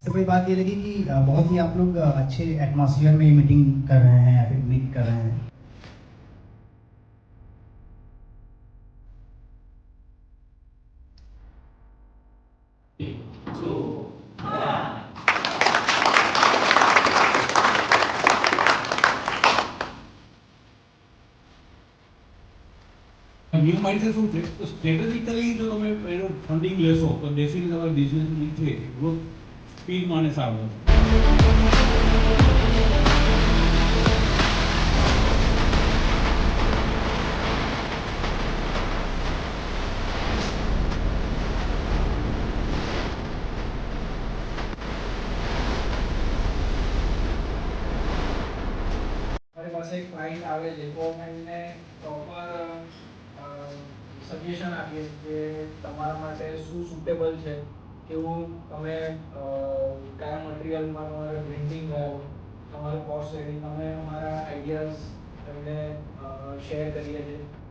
सबसे बड़ी बात ये लगी कि बहुत ही आप लोग अच्छे एटमॉस्फेयर में मीटिंग कर रहे हैं या फिर मीट कर रहे हैं। ન્યૂ માઇન્ડસેટ શું છે તો સ્ટ્રેટેજિકલી જો તમે એનો ફંડિંગ લેશો તો ડેફિનેટલી તમારા બિઝનેસની છે ગ્રોથ સ્પીડ માને સારું हमारे पास एक क्लाइंट आवे છે તો એમને પ્રોપર સજેશન આપીએ કે તમારા માટે શું સુટેબલ છે કેવું તમે કયા મટીરિયલમાં તમારે પ્રિન્ટિંગ કરાવો તમારું કોસ્ટ સેટિંગ અમે અમારા આઈડિયાઝ એમને શેર કરીએ છીએ